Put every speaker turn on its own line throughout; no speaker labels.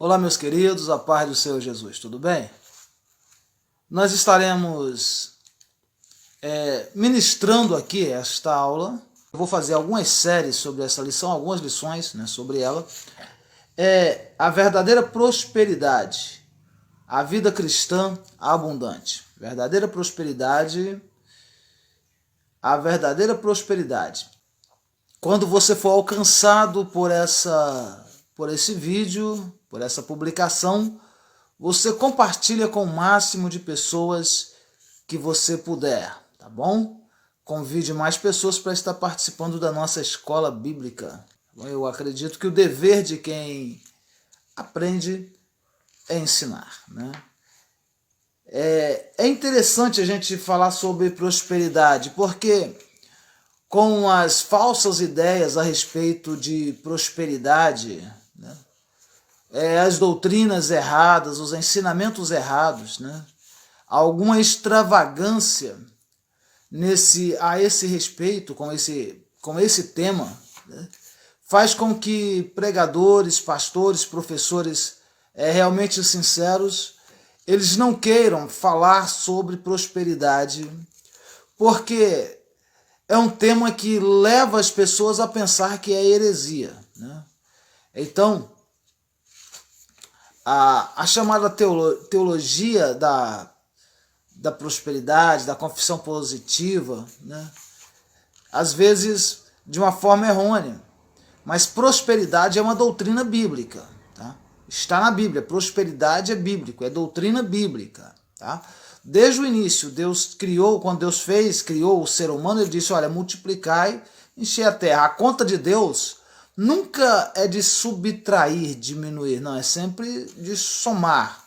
Olá, meus queridos, a paz do Senhor Jesus, tudo bem? Nós estaremos ministrando aqui esta aula. Eu vou fazer algumas séries sobre essa lição, algumas lições sobre ela. A verdadeira prosperidade, a vida cristã abundante. Verdadeira prosperidade, a verdadeira prosperidade. Quando você for alcançado por esse vídeo, por essa publicação, você compartilha com o máximo de pessoas que você puder, tá bom? Convide mais pessoas para estar participando da nossa escola bíblica. Eu acredito que o dever de quem aprende é ensinar, né? É interessante a gente falar sobre prosperidade, porque com as falsas ideias a respeito de prosperidade, né? As doutrinas erradas, os ensinamentos errados, né? Alguma extravagância a esse respeito, com esse tema, né? Faz com que pregadores, pastores, professores realmente sinceros, eles não queiram falar sobre prosperidade, porque é um tema que leva as pessoas a pensar que é heresia, né? Então, a chamada teologia da prosperidade, da confissão positiva, né? Às vezes de uma forma errônea. Mas prosperidade é uma doutrina bíblica. Tá? Está na Bíblia. Prosperidade é bíblico, é doutrina bíblica. Tá? Desde o início, quando Deus criou o ser humano, ele disse, olha, multiplicai, enchei a terra. A conta de Deus nunca é de subtrair, diminuir, não, é sempre de somar.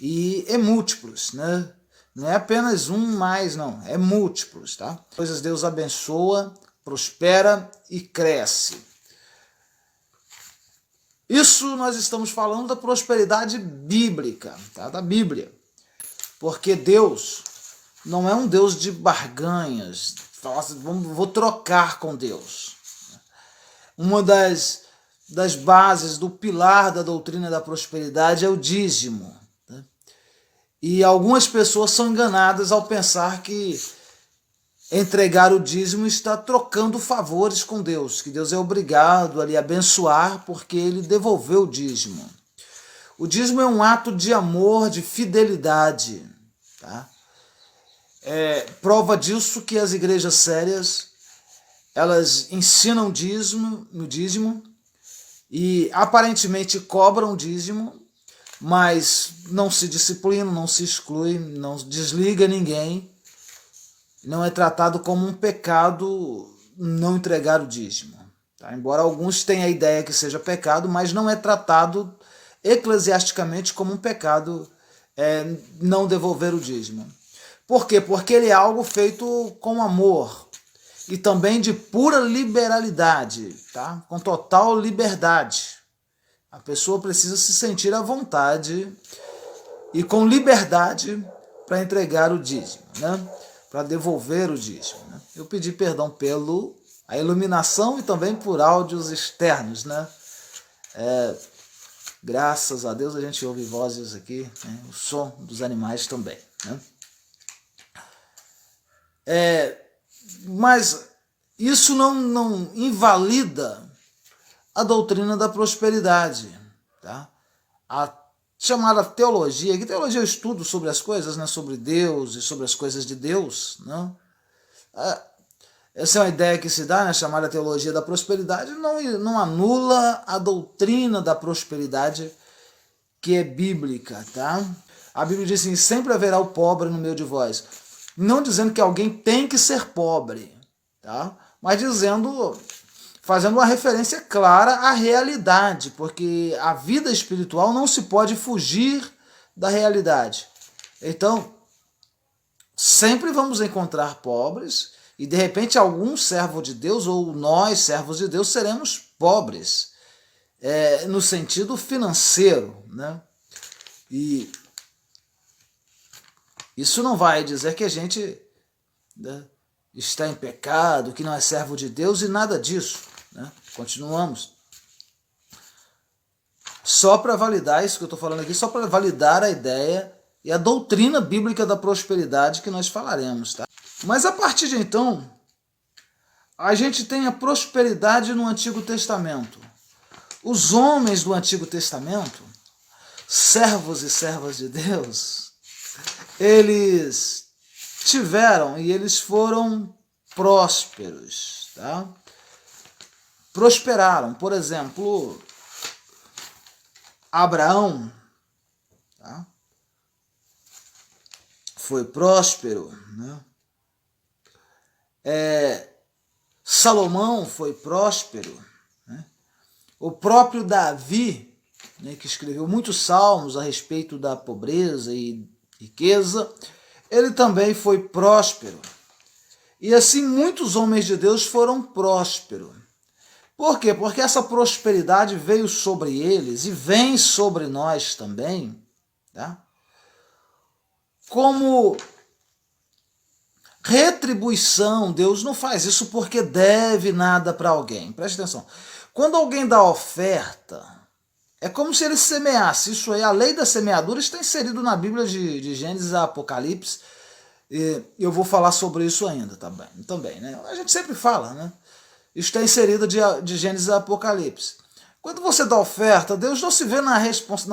E é múltiplos, né? Não é apenas um mais, não, é múltiplos, tá? Coisas Deus abençoa, prospera e cresce. Isso nós estamos falando da prosperidade bíblica, tá? Da Bíblia. Porque Deus não é um Deus de barganhas, fala assim, vou trocar com Deus. Uma das bases do pilar da doutrina da prosperidade é o dízimo. Né? E algumas pessoas são enganadas ao pensar que entregar o dízimo está trocando favores com Deus, que Deus é obrigado a lhe abençoar porque ele devolveu o dízimo. O dízimo é um ato de amor, de fidelidade. Tá? Prova disso que as igrejas sérias elas ensinam no dízimo e aparentemente cobram dízimo, mas não se disciplinam, não se excluem, não desliga ninguém. Não é tratado como um pecado não entregar o dízimo. Tá? Embora alguns tenham a ideia que seja pecado, mas não é tratado eclesiasticamente como um pecado não devolver o dízimo. Por quê? Porque ele é algo feito com amor, e também de pura liberalidade, tá? Com total liberdade. A pessoa precisa se sentir à vontade e com liberdade para entregar o dízimo, né? Para devolver o dízimo. Né? Eu pedi perdão a iluminação e também por áudios externos. Né? Graças a Deus a gente ouve vozes aqui, né? O som dos animais também. Né? Mas isso não invalida a doutrina da prosperidade. Tá? A chamada teologia, que teologia é o estudo sobre as coisas, né? Sobre Deus e sobre as coisas de Deus. Né? Essa é uma ideia que se dá, né? Chamada teologia da prosperidade, não anula a doutrina da prosperidade que é bíblica. Tá? A Bíblia diz assim, sempre haverá o pobre no meio de vós. Não dizendo que alguém tem que ser pobre, tá? Mas fazendo uma referência clara à realidade, porque a vida espiritual não se pode fugir da realidade. Então, sempre vamos encontrar pobres, e de repente algum servo de Deus, ou nós, servos de Deus, seremos pobres, no sentido financeiro, né? E isso não vai dizer que a gente, né, está em pecado, que não é servo de Deus e nada disso. Né? Continuamos. Só para validar isso que eu estou falando aqui, só para validar a ideia e a doutrina bíblica da prosperidade que nós falaremos, tá? Mas a partir de então, a gente tem a prosperidade no Antigo Testamento. Os homens do Antigo Testamento, servos e servas de Deus, eles tiveram e eles foram prósperos, tá? Prosperaram. Por exemplo, Abraão, tá? Foi próspero, né? Salomão foi próspero, né? O próprio Davi, né, que escreveu muitos salmos a respeito da pobreza e riqueza, ele também foi próspero. E assim muitos homens de Deus foram prósperos. Por quê? Porque essa prosperidade veio sobre eles e vem sobre nós também, tá? Como retribuição. Deus não faz isso porque deve nada para alguém. Preste atenção. Quando alguém dá oferta, é como se ele semeasse. Isso aí, a lei da semeadura está inserido na Bíblia de Gênesis a Apocalipse. E eu vou falar sobre isso ainda também, né? A gente sempre fala, né? Isso está inserido de Gênesis a Apocalipse. Quando você dá oferta, Deus não se vê na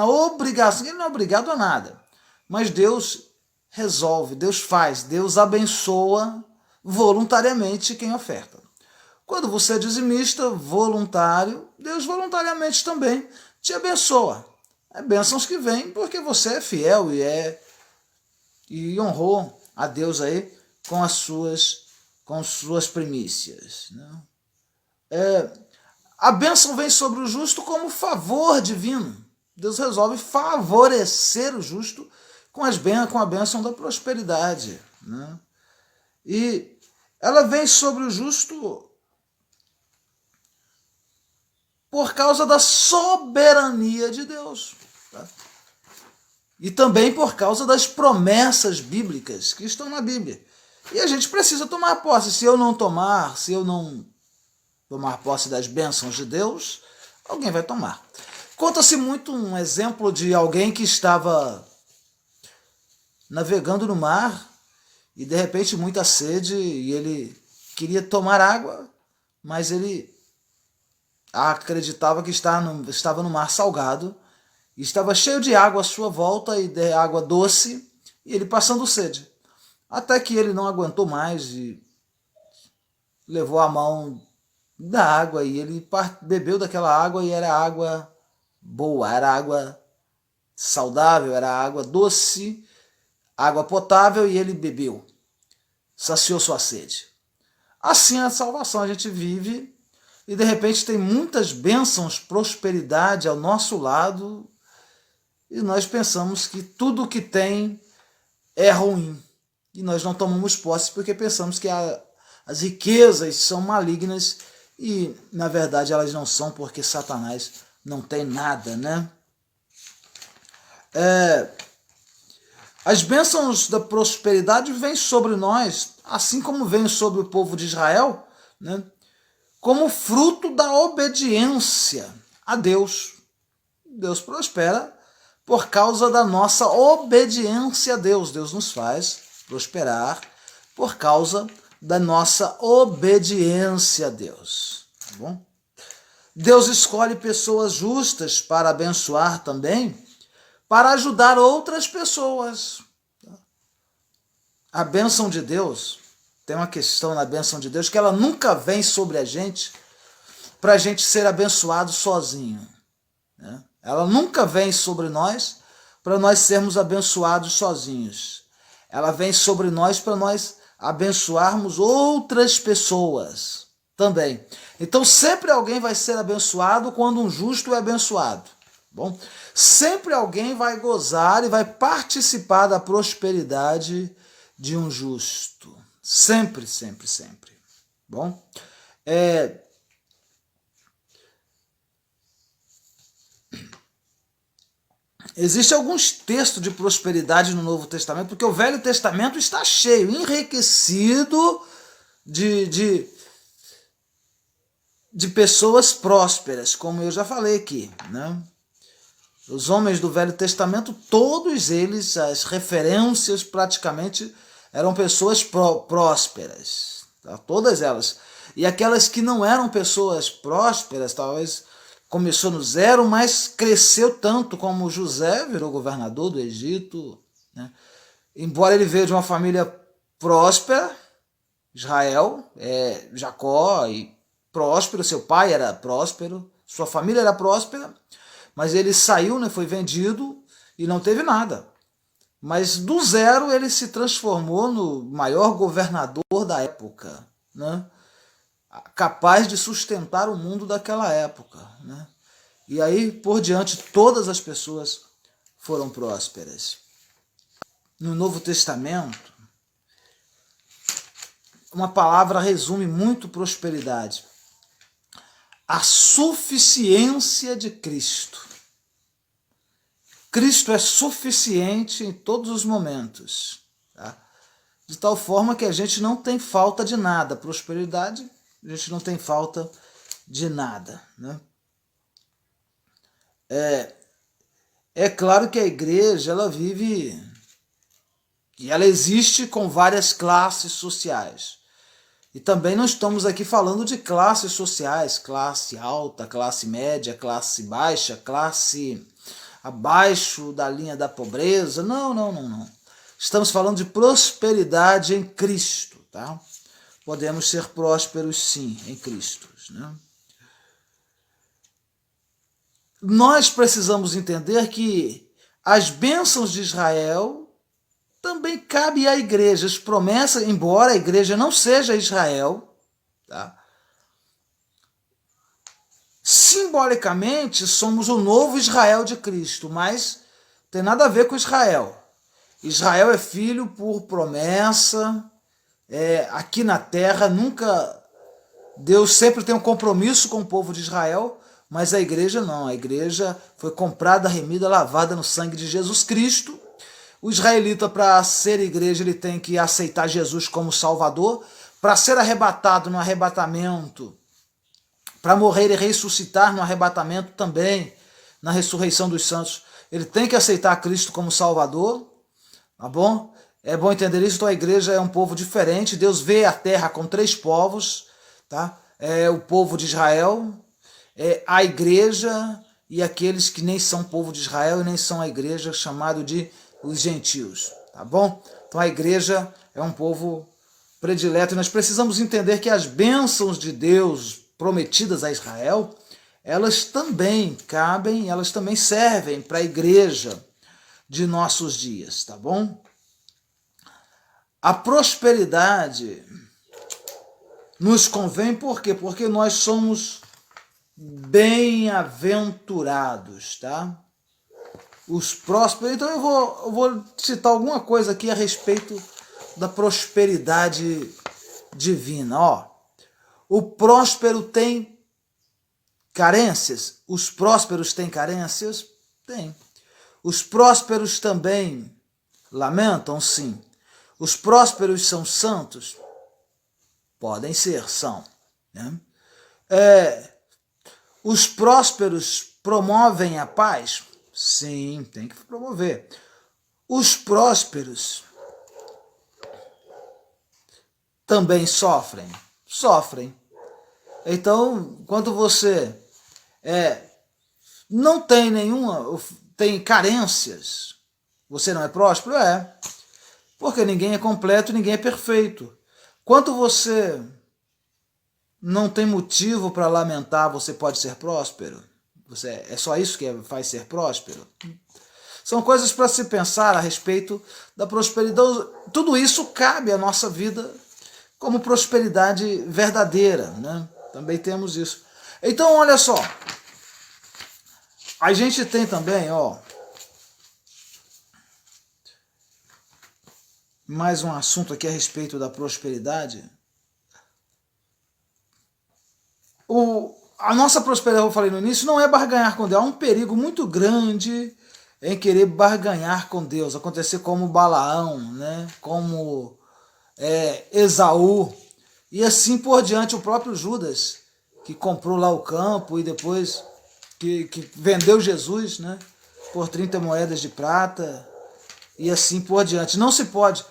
obrigação. Ele não é obrigado a nada. Mas Deus resolve, Deus faz, Deus abençoa voluntariamente quem oferta. Quando você é dizimista, voluntário, Deus voluntariamente também te abençoa. É bênçãos que vêm porque você é fiel e honrou a Deus aí com as suas primícias, né? A bênção vem sobre o justo como favor divino. Deus resolve favorecer o justo com a bênção da prosperidade, né? E ela vem sobre o justo por causa da soberania de Deus, tá? E também por causa das promessas bíblicas que estão na Bíblia. E a gente precisa tomar posse. Se eu não tomar posse das bênçãos de Deus, alguém vai tomar. Conta-se muito um exemplo de alguém que estava navegando no mar e de repente muita sede e ele queria tomar água, mas ele acreditava que estava no mar salgado e estava cheio de água à sua volta e de água doce e ele passando sede. Até que ele não aguentou mais e levou a mão da água e ele bebeu daquela água e era água boa, era água saudável, era água doce, água potável, e ele bebeu, saciou sua sede. Assim a salvação, a gente vive e de repente tem muitas bênçãos, prosperidade ao nosso lado e nós pensamos que tudo que tem é ruim e nós não tomamos posse porque pensamos que as riquezas são malignas e na verdade elas não são, porque Satanás não tem nada, né? As bênçãos da prosperidade vêm sobre nós, assim como vêm sobre o povo de Israel, né? Como fruto da obediência a Deus. Deus prospera por causa da nossa obediência a Deus. Deus nos faz prosperar por causa da nossa obediência a Deus. Tá bom? Deus escolhe pessoas justas para abençoar também, para ajudar outras pessoas. A bênção de Deus, tem uma questão na bênção de Deus, que ela nunca vem sobre a gente para a gente ser abençoado sozinho, né? Ela nunca vem sobre nós para nós sermos abençoados sozinhos. Ela vem sobre nós para nós abençoarmos outras pessoas também. Então sempre alguém vai ser abençoado quando um justo é abençoado. Bom, sempre alguém vai gozar e vai participar da prosperidade de um justo. Sempre, sempre, sempre. Bom, existem alguns textos de prosperidade no Novo Testamento, porque o Velho Testamento está cheio, enriquecido de pessoas prósperas, como eu já falei aqui, né? Os homens do Velho Testamento, todos eles, as referências praticamente eram pessoas prósperas, tá? Todas elas. E aquelas que não eram pessoas prósperas, talvez começou no zero, mas cresceu tanto, como José virou governador do Egito, né? Embora ele veio de uma família próspera, Israel, Jacó, e próspero, seu pai era próspero, sua família era próspera, mas ele saiu, né, foi vendido e não teve nada. Mas do zero ele se transformou no maior governador da época, né? Capaz de sustentar o mundo daquela época, né? E aí, por diante, todas as pessoas foram prósperas. No Novo Testamento, uma palavra resume muito prosperidade: a suficiência de Cristo. Cristo é suficiente em todos os momentos, tá? De tal forma que a gente não tem falta de nada. Prosperidade, a gente não tem falta de nada, né? É claro que a igreja, ela vive e ela existe com várias classes sociais. E também não estamos aqui falando de classes sociais, classe alta, classe média, classe baixa, classe abaixo da linha da pobreza. Não. Estamos falando de prosperidade em Cristo, tá? Podemos ser prósperos sim em Cristo, né? Nós precisamos entender que as bênçãos de Israel também cabem à igreja. As promessas, embora a igreja não seja Israel, tá? Simbolicamente somos o novo Israel de Cristo, mas tem nada a ver com Israel. Israel é filho por promessa, aqui na terra nunca... Deus sempre tem um compromisso com o povo de Israel, mas a igreja não. A igreja foi comprada, remida, lavada no sangue de Jesus Cristo. O israelita, para ser igreja, ele tem que aceitar Jesus como Salvador. Para ser arrebatado no arrebatamento, para morrer e ressuscitar no arrebatamento também, na ressurreição dos santos, ele tem que aceitar Cristo como Salvador, tá bom? É bom entender isso. Então a igreja é um povo diferente. Deus vê a terra com 3 povos, tá? É o povo de Israel, a igreja e aqueles que nem são povo de Israel e nem são a igreja, chamado de os gentios, tá bom? Então a igreja é um povo predileto e nós precisamos entender que as bênçãos de Deus prometidas a Israel, elas também cabem, elas também servem para a igreja de nossos dias, tá bom? A prosperidade nos convém por quê? Porque nós somos bem-aventurados, tá? Os prósperos. Então eu vou citar alguma coisa aqui a respeito da prosperidade divina. Ó, o próspero tem carências? Os prósperos têm carências? Tem. Os prósperos também lamentam? Sim. Os prósperos são santos? Podem ser, são, né? Os prósperos promovem a paz? Sim, tem que promover. Os prósperos também sofrem? Sofrem. Então, quando você não tem nenhuma, tem carências, você não é próspero? Porque ninguém é completo, ninguém é perfeito. Quando você não tem motivo para lamentar, você pode ser próspero? É só isso que faz ser próspero? São coisas para se pensar a respeito da prosperidade. Tudo isso cabe à nossa vida como prosperidade verdadeira, né? Também temos isso. Então, olha só. A gente tem também, ó, mais um assunto aqui a respeito da prosperidade. A nossa prosperidade, eu falei no início, não é barganhar com Deus. Há um perigo muito grande em querer barganhar com Deus. Acontecer como Balaão, né? Como Esaú. E assim por diante, o próprio Judas, que comprou lá o campo e depois que vendeu Jesus, né? por 30 moedas de prata, e assim por diante. Não se pode,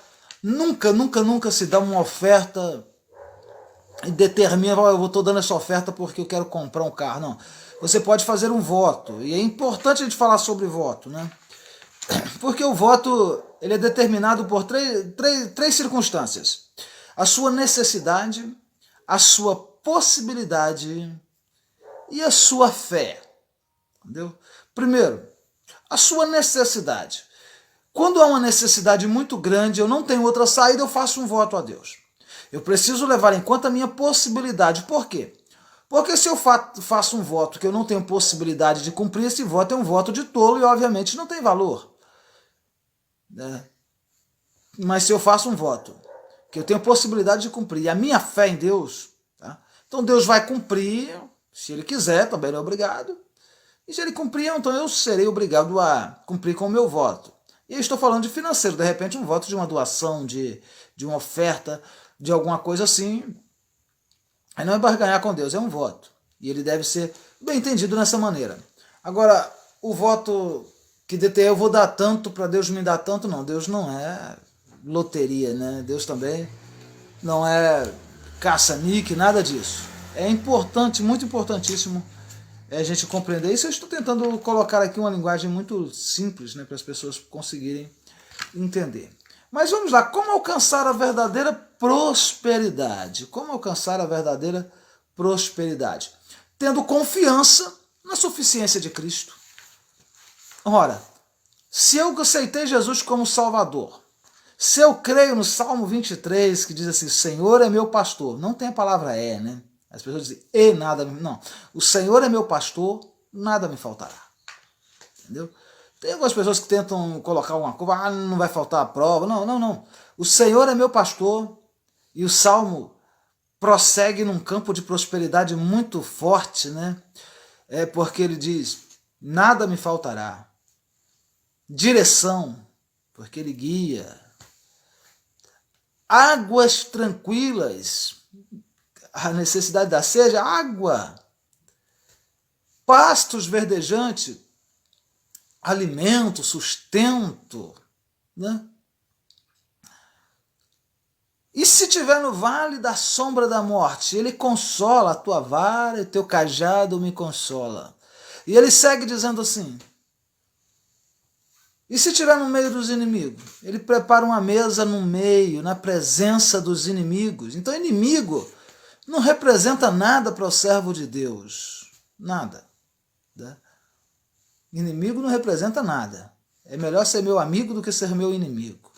nunca se dá uma oferta e determina, eu estou dando essa oferta porque eu quero comprar um carro. Não, você pode fazer um voto, e é importante a gente falar sobre voto, né? Porque o voto ele é determinado por três circunstâncias: a sua necessidade, a sua possibilidade e a sua fé. Entendeu? Primeiro, a sua necessidade. Quando há uma necessidade muito grande, eu não tenho outra saída, eu faço um voto a Deus. Eu preciso levar em conta a minha possibilidade. Por quê? Porque se eu faço um voto que eu não tenho possibilidade de cumprir, esse voto é um voto de tolo e obviamente não tem valor. Né? Mas se eu faço um voto que eu tenho possibilidade de cumprir, e a minha fé em Deus, tá? Então Deus vai cumprir, se Ele quiser, também não é obrigado. E se Ele cumprir, então eu serei obrigado a cumprir com o meu voto. E eu estou falando de financeiro, de repente um voto de uma doação, de uma oferta, de alguma coisa assim. Aí não é barganhar com Deus, é um voto. E ele deve ser bem entendido nessa maneira. Agora, o voto que eu vou dar tanto para Deus me dar tanto, não. Deus não é loteria, né? Deus também não é caça-níquel, nada disso. É importante, muito importantíssimo a gente compreender isso. Eu estou tentando colocar aqui uma linguagem muito simples, né, para as pessoas conseguirem entender. Mas vamos lá, como alcançar a verdadeira prosperidade? Como alcançar a verdadeira prosperidade? Tendo confiança na suficiência de Cristo. Ora, se eu aceitei Jesus como Salvador, se eu creio no Salmo 23, que diz assim, Senhor é meu pastor, não tem a palavra é, né? As pessoas dizem, e nada, não. O Senhor é meu pastor, nada me faltará. Entendeu? Tem algumas pessoas que tentam colocar uma coisa, não vai faltar a prova. Não. O Senhor é meu pastor, e o Salmo prossegue num campo de prosperidade muito forte, né? É porque ele diz, nada me faltará. Direção, porque ele guia. Águas tranquilas, a necessidade da sede, água. Pastos verdejantes, alimento, sustento, né? E se tiver no vale da sombra da morte, ele consola, a tua vara e teu cajado me consola. E ele segue dizendo assim, e se estiver no meio dos inimigos? Ele prepara uma mesa no meio, na presença dos inimigos. Então inimigo não representa nada para o servo de Deus. Nada. Né? Inimigo não representa nada. É melhor ser meu amigo do que ser meu inimigo.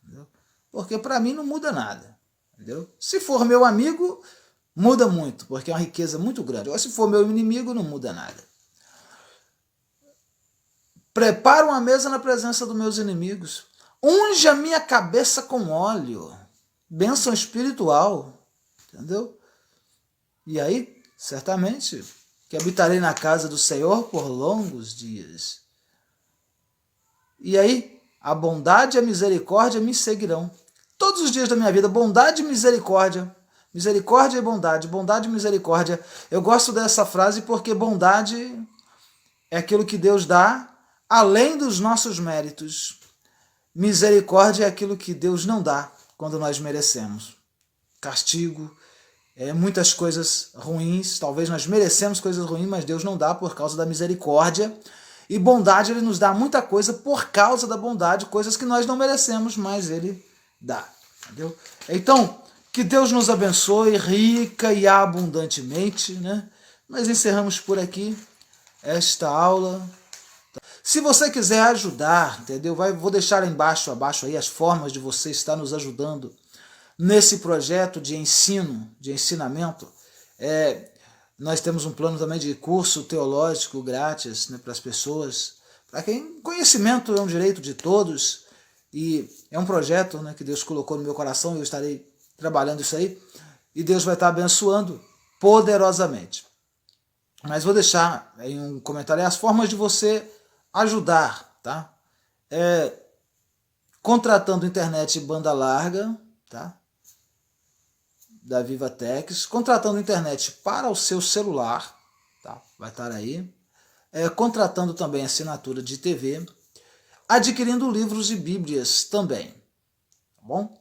Entendeu? Porque para mim não muda nada. Entendeu? Se for meu amigo, muda muito, porque é uma riqueza muito grande. Agora, se for meu inimigo, não muda nada. Preparo uma mesa na presença dos meus inimigos. Unge a minha cabeça com óleo. Bênção espiritual. Entendeu? E aí, certamente, que habitarei na casa do Senhor por longos dias. E aí, a bondade e a misericórdia me seguirão. Todos os dias da minha vida, bondade e misericórdia. Misericórdia e bondade e misericórdia. Eu gosto dessa frase porque bondade é aquilo que Deus dá além dos nossos méritos. Misericórdia é aquilo que Deus não dá quando nós merecemos. Castigo, muitas coisas ruins, talvez nós merecemos coisas ruins, mas Deus não dá por causa da misericórdia. E bondade, Ele nos dá muita coisa por causa da bondade, coisas que nós não merecemos, mas Ele dá. Entendeu? Então, que Deus nos abençoe rica e abundantemente, né? Nós encerramos por aqui esta aula. Se você quiser ajudar, entendeu? Vou deixar abaixo aí as formas de você estar nos ajudando nesse projeto de ensino, de ensinamento. Nós temos um plano também de curso teológico grátis, né, para as pessoas. Para quem conhecimento é um direito de todos e é um projeto, né, que Deus colocou no meu coração e eu estarei trabalhando isso aí e Deus vai estar abençoando poderosamente. Mas vou deixar em um comentário as formas de você ajudar, tá? Contratando internet banda larga, tá? Da Vivatex, contratando internet para o seu celular, tá? Vai estar aí. contratando também assinatura de TV, adquirindo livros e bíblias também, tá bom?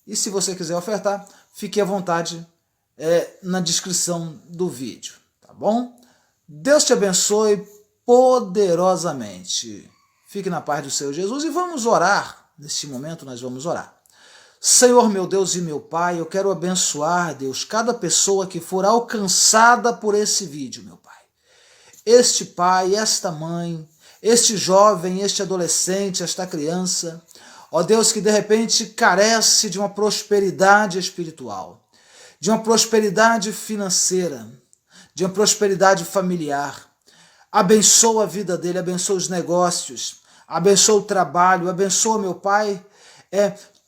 E se você quiser ofertar, fique à vontade na descrição do vídeo, tá bom? Deus te abençoe poderosamente. Fique na paz do Senhor Jesus e vamos orar. Neste momento nós vamos orar. Senhor, meu Deus e meu Pai, eu quero abençoar, Deus, cada pessoa que for alcançada por esse vídeo, meu Pai. Este pai, esta mãe, este jovem, este adolescente, esta criança, ó Deus, que de repente carece de uma prosperidade espiritual, de uma prosperidade financeira, de uma prosperidade familiar. Abençoa a vida dele, abençoa os negócios, abençoa o trabalho, abençoa, meu Pai,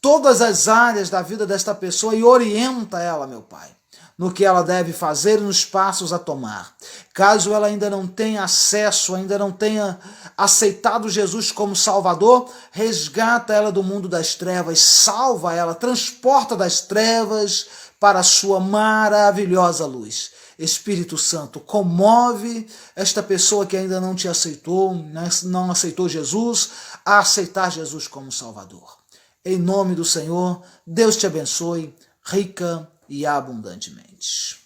todas as áreas da vida desta pessoa e orienta ela, meu Pai, no que ela deve fazer e nos passos a tomar. Caso ela ainda não tenha acesso, ainda não tenha aceitado Jesus como Salvador, resgata ela do mundo das trevas, salva ela, transporta das trevas para a sua maravilhosa luz. Espírito Santo, comove esta pessoa que ainda não te aceitou, não aceitou Jesus, a aceitar Jesus como Salvador. Em nome do Senhor, Deus te abençoe, rica e abundantemente.